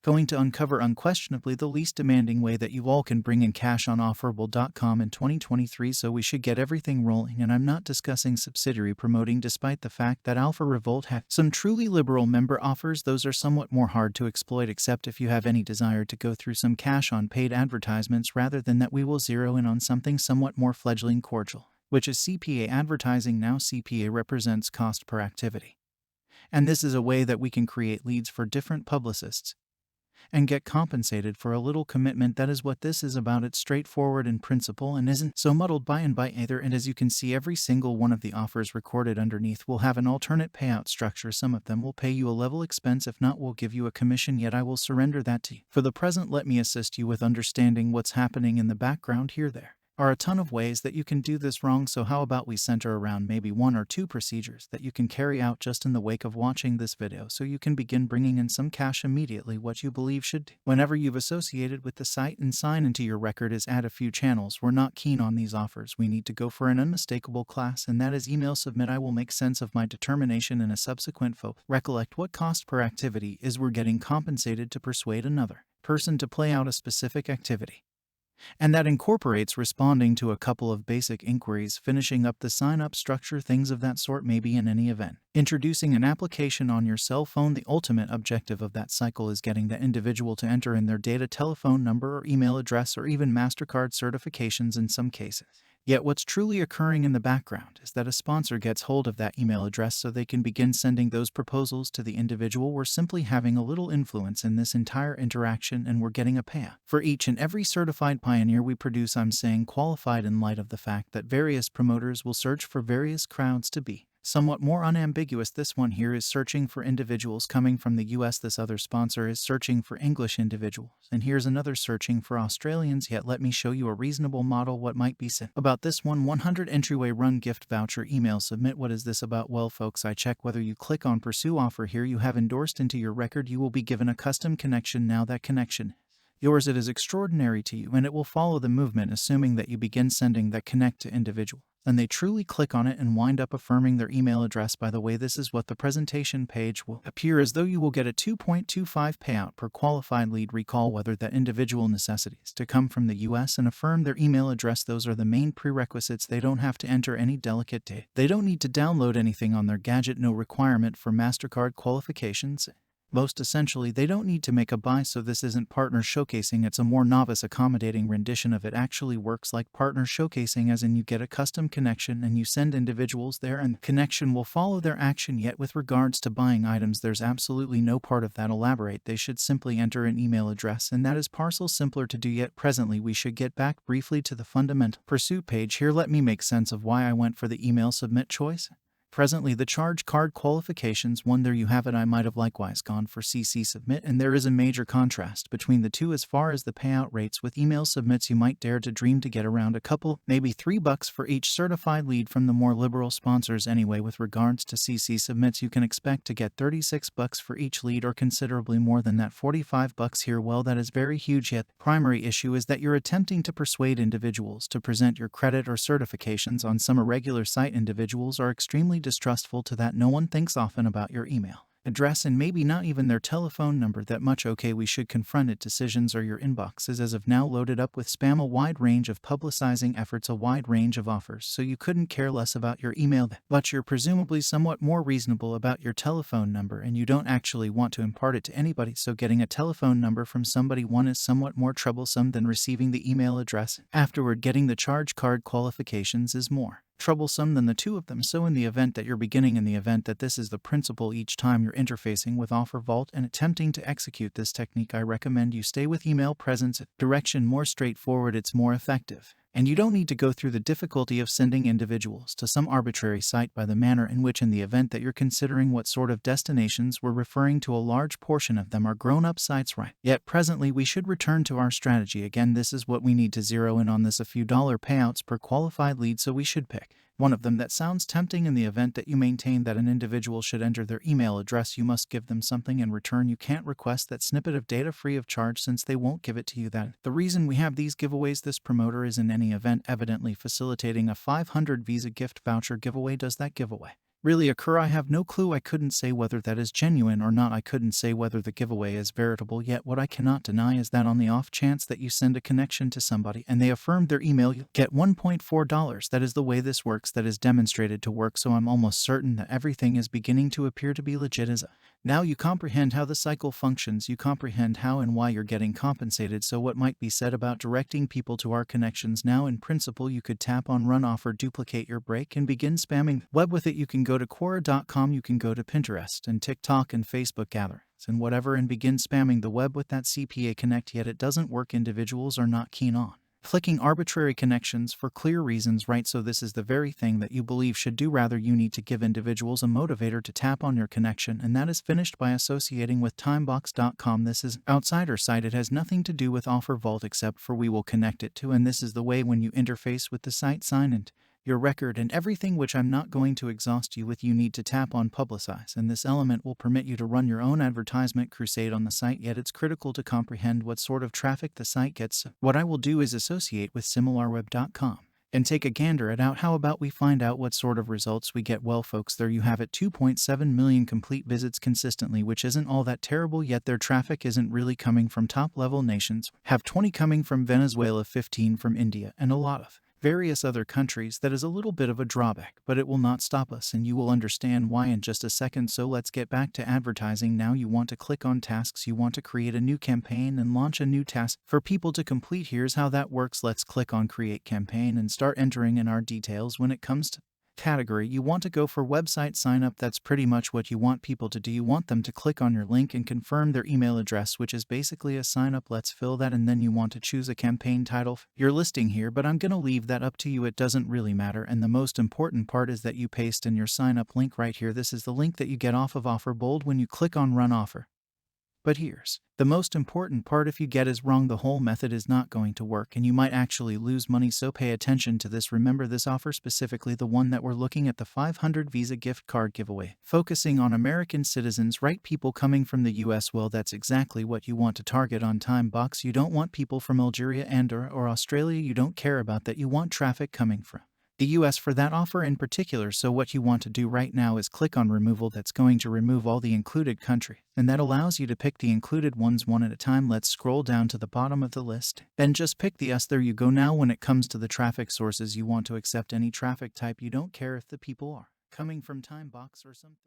Going to uncover unquestionably the least demanding way that you all can bring in cash on offerable.com in 2023, so we should get everything rolling. And I'm not discussing subsidiary promoting, despite the fact that Alpha Revolt has some truly liberal member offers. Those are somewhat more hard to exploit, except if you have any desire to go through some cash on paid advertisements. Rather than that, we will zero in on something somewhat more fledgling cordial, which is CPA advertising. Now, CPA represents cost per activity, and this is a way that we can create leads for different publicists and get compensated for a little commitment. That is what this is about. It's straightforward in principle and isn't so muddled by either. And as you can see, every single one of the offers recorded underneath will have an alternate payout structure. Some of them will pay you a level expense, if not, will give you a commission, yet I will surrender that to you. For the present, let me assist you with understanding what's happening in the background here. There are a ton of ways that you can do this wrong, so how about we center around maybe 1 or 2 procedures that you can carry out just in the wake of watching this video, so you can begin bringing in some cash immediately. What you believe should do whenever you've associated with the site and sign into your record is add a few channels. We're not keen on these offers. We need to go for an unmistakable class, and that is email submit. I will make sense of my determination in a subsequent recollect what cost per activity is. We're getting compensated to persuade another person to play out a specific activity, and that incorporates responding to a couple of basic inquiries, finishing up the sign-up structure, things of that sort. Maybe in any event, introducing an application on your cell phone. The ultimate objective of that cycle is getting the individual to enter in their data, telephone number or email address, or even MasterCard certifications in some cases. Yet what's truly occurring in the background is that a sponsor gets hold of that email address so they can begin sending those proposals to the individual. We're simply having a little influence in this entire interaction, and we're getting a payout for each and every certified pioneer we produce. I'm saying qualified in light of the fact that various promoters will search for various crowds to be somewhat more unambiguous. This one here is searching for individuals coming from the US. This other sponsor is searching for English individuals. And here's another searching for Australians. Yet let me show you a reasonable model. What might be said about this one? 100 entryway run gift voucher email submit. What is this about? Well, folks, I check whether you click on pursue offer here, you have endorsed into your record. You will be given a custom connection. Now that connection yours, it is extraordinary to you, and it will follow the movement, assuming that you begin sending that connect to individual, and they truly click on it and wind up affirming their email address. By the way, this is what the presentation page will appear as though. You will get a 2.25 payout per qualified lead. Recall whether that individual necessitates to come from the US and affirm their email address. Those are the main prerequisites. They don't have to enter any delicate data. They don't need to download anything on their gadget. No requirement for MasterCard qualifications. Most essentially, they don't need to make a buy, so this isn't partner showcasing. It's a more novice, accommodating rendition of it. Actually works like partner showcasing, as in you get a custom connection and you send individuals there, and the connection will follow their action. Yet with regards to buying items, there's absolutely no part of that. Elaborate. They should simply enter an email address, and that is parcel simpler to do. Yet presently, we should get back briefly to the fundamental pursuit page here. Let me make sense of why I went for the email submit choice. Presently, the charge card qualifications one, there you have it. I might have likewise gone for CC submit, and there is a major contrast between the two as far as the payout rates. With email submits, you might dare to dream to get around a couple, maybe $3 for each certified lead from the more liberal sponsors. Anyway, with regards to CC submits, you can expect to get $36 for each lead, or considerably more than that, $45 here. Well, that is very huge. Yet the primary issue is that you're attempting to persuade individuals to present your credit or certifications on some irregular site. Individuals are extremely distrustful to that. No one thinks often about your email address and maybe not even their telephone number that much. Okay, we should confront it. Decisions or your inbox is as of now loaded up with spam, a wide range of publicizing efforts, a wide range of offers, so you couldn't care less about your email, but you're presumably somewhat more reasonable about your telephone number, and you don't actually want to impart it to anybody. So getting a telephone number from somebody one is somewhat more troublesome than receiving the email address. Afterward, getting the charge card qualifications is more troublesome than the two of them. So in the event that this is the principle each time you're interfacing with Offer Vault and attempting to execute this technique, I recommend you stay with email presence. Direction more straightforward, it's more effective, and you don't need to go through the difficulty of sending individuals to some arbitrary site. By the manner in which, in the event that you're considering what sort of destinations we're referring to, a large portion of them are grown-up sites, right? Yet presently we should return to our strategy again. This is what we need to zero in on, this a few dollar payouts per qualified lead. So we should pick one of them that sounds tempting. In the event that you maintain that an individual should enter their email address, you must give them something in return. You can't request that snippet of data free of charge, since they won't give it to you. That the reason we have these giveaways. This promoter is in any event evidently facilitating a 500 Visa gift voucher giveaway. Does that giveaway really occur. I have no clue. I couldn't say whether that is genuine or not. I couldn't say whether the giveaway is veritable yet. What I cannot deny is that on the off chance that you send a connection to somebody and they affirm their email, you get $1.4. That is the way this works. That is demonstrated to work. So I'm almost certain that everything is beginning to appear to be legit as a. Now you comprehend how the cycle functions. You comprehend how and why you're getting compensated. So what might be said about directing people to our connections? Now in principle you could tap on run offer, duplicate your break, and begin spamming web with it. You can go to Quora.com, you can go to Pinterest and TikTok and Facebook gatherings and whatever and begin spamming the web with that CPA connect, yet it doesn't work. Individuals are not keen on clicking arbitrary connections for clear reasons, right? So this is the very thing that you believe should do. Rather, you need to give individuals a motivator to tap on your connection, and that is finished by associating with timebox.com. This is outsider site. It has nothing to do with Offer Vault except for we will connect it to, and this is the way when you interface with the site, sign in your record and everything, which I'm not going to exhaust you with. You need to tap on publicize, and this element will permit you to run your own advertisement crusade on the site, yet it's critical to comprehend what sort of traffic the site gets. What I will do is associate with similarweb.com and take a gander at out. How about we find out what sort of results we get? Well folks, there you have it, 2.7 million complete visits consistently, which isn't all that terrible, yet their traffic isn't really coming from top level nations. Have 20 coming from Venezuela, 15 from India, and a lot of various other countries. That is a little bit of a drawback, but it will not stop us, and you will understand why in just a second. So let's get back to advertising now. You want to click on tasks. You want to create a new campaign and launch a new task for people to complete. Here's how that works. Let's click on create campaign and start entering in our details. When it comes to category, you want to go for website sign up. That's pretty much what you want people to do. You want them to click on your link and confirm their email address, which is basically a sign up. Let's fill that, and then you want to choose a campaign title for your listing here, but I'm going to leave that up to you. It doesn't really matter, and the most important part is that you paste in your sign up link right here. This is the link that you get off of OfferBold when you click on run offer. But here's the most important part. If you get is wrong, the whole method is not going to work and you might actually lose money. So pay attention to this. Remember this offer, specifically the one that we're looking at, the 500 Visa gift card giveaway, focusing on American citizens, right? People coming from the US. Well, that's exactly what you want to target on Timebox. You don't want people from Algeria and or Australia. You don't care about that. You want traffic coming from the US for that offer in particular. So what you want to do right now is click on removal. That's going to remove all the included country, and that allows you to pick the included ones one at a time. Let's scroll down to the bottom of the list, then just pick the US. There you go. Now when it comes to the traffic sources, you want to accept any traffic type. You don't care if the people are coming from Timebox or something.